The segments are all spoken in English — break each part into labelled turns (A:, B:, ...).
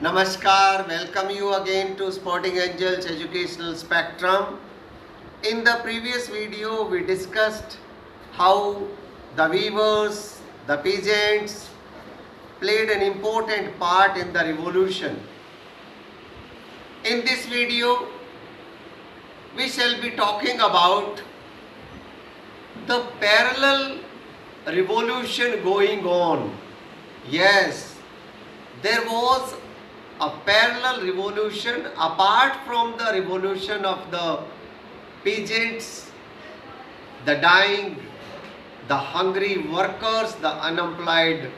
A: Namaskar, welcome you again to Sporting Angels Educational Spectrum. In the previous video, we discussed how the weavers, the peasants played an important part in the revolution. In this video, we shall be talking about the parallel revolution going on. Yes, there was a parallel revolution apart from the revolution of the peasants, the dying, the hungry workers, the unemployed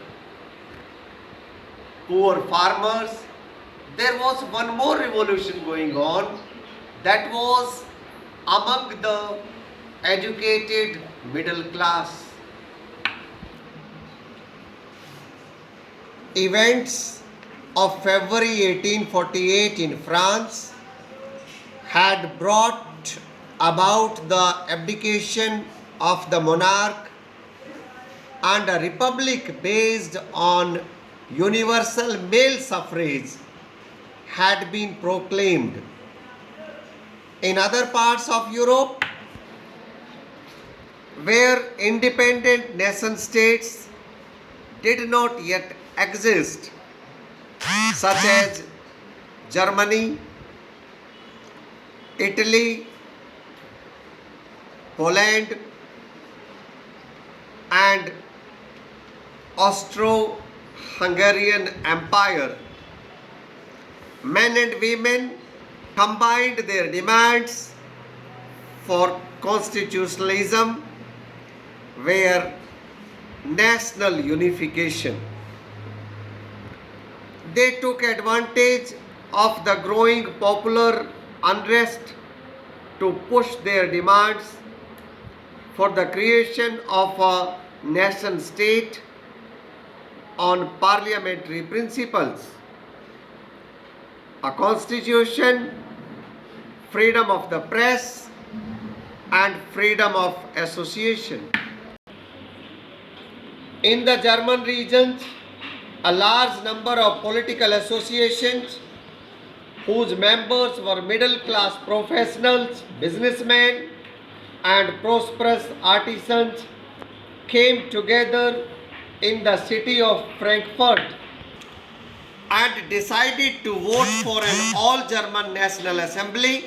A: poor farmers. There was one more revolution going on, that was among the educated middle class. Events of February 1848 in France had brought about the abdication of the monarch, and a republic based on universal male suffrage had been proclaimed. In other parts of Europe, where independent nation states did not yet exist, such as Germany, Italy, Poland, and Austro-Hungarian Empire, men and women combined their demands for constitutionalism were national unification. They took advantage of the growing popular unrest to push their demands for the creation of a nation state on parliamentary principles, a constitution, freedom of the press, and freedom of association. In the German regions, a large number of political associations whose members were middle class professionals, businessmen, and prosperous artisans came together in the city of Frankfurt and decided to vote for an all-German National Assembly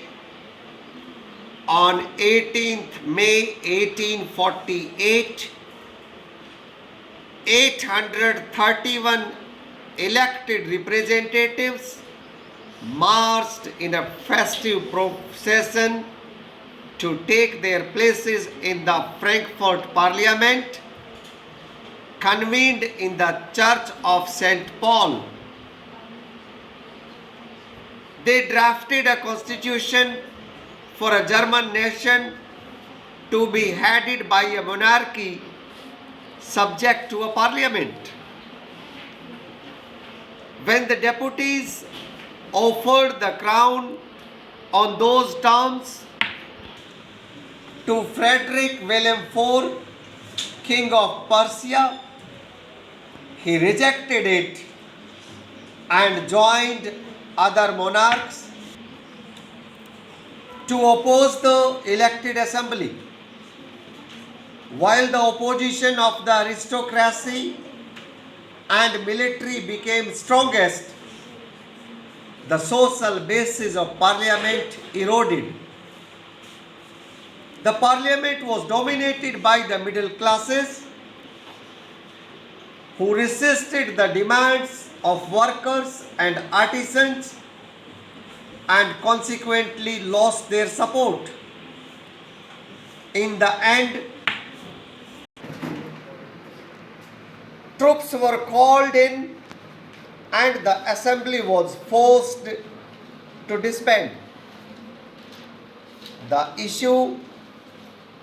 A: on 18th May 1848. 831 elected representatives marched in a festive procession to take their places in the Frankfurt Parliament, convened in the Church of St. Paul. They drafted a constitution for a German nation to be headed by a monarchy subject to a parliament. When the deputies offered the crown on those terms to Frederick William IV, King of Prussia, he rejected it and joined other monarchs to oppose the elected assembly. While the opposition of the aristocracy and military became strongest, the social basis of parliament eroded. The parliament was dominated by the middle classes, who resisted the demands of workers and artisans and consequently lost their support. In the end, troops were called in and the assembly was forced to disband. The issue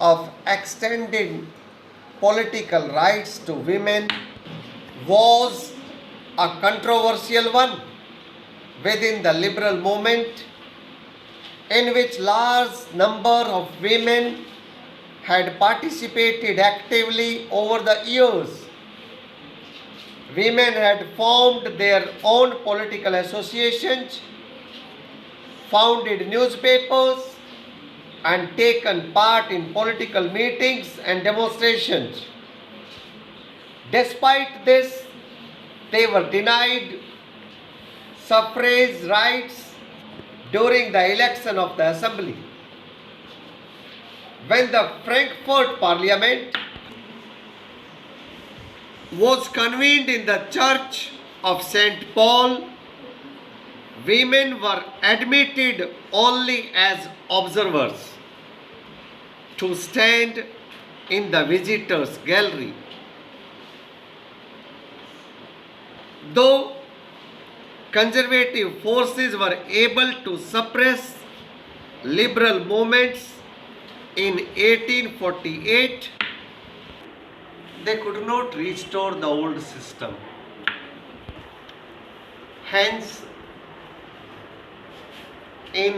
A: of extending political rights to women was a controversial one within the liberal movement, in which large number of women had participated actively over the years. women had formed their own political associations, founded newspapers, and taken part in political meetings and demonstrations. Despite this, they were denied suffrage rights during the election of the assembly. When the Frankfurt Parliament was convened in the Church of St. Paul, women were admitted only as observers to stand in the visitors' gallery. Though conservative forces were able to suppress liberal movements in 1848, they could not restore the old system. Hence, in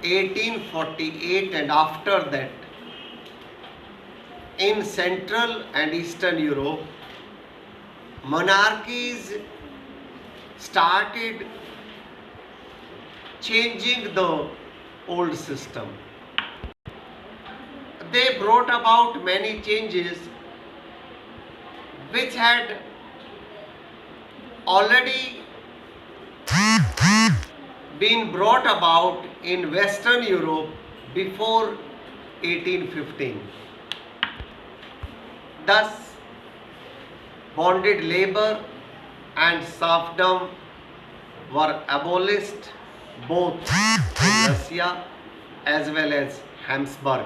A: 1848 and after that, in Central and Eastern Europe, monarchies started changing the old system. They brought about many changes which had already been brought about in Western Europe before 1815. Thus, bonded labor and serfdom were abolished both in Russia as well as Habsburg.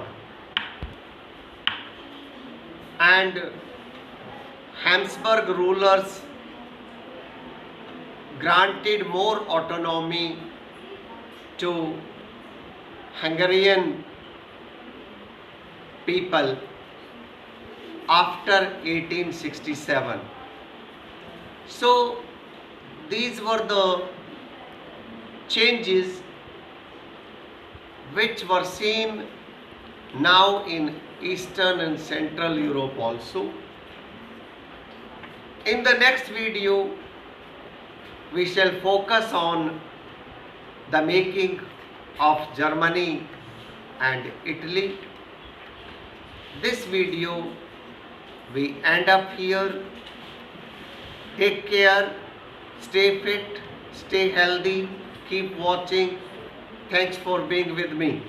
A: And Habsburg rulers granted more autonomy to Hungarian people after 1867. So these were the changes which were seen now in Eastern and Central Europe also. In the next video, we shall focus on the making of Germany and Italy. This video we end up here. Take care, stay fit, stay healthy, keep watching. Thanks for being with me.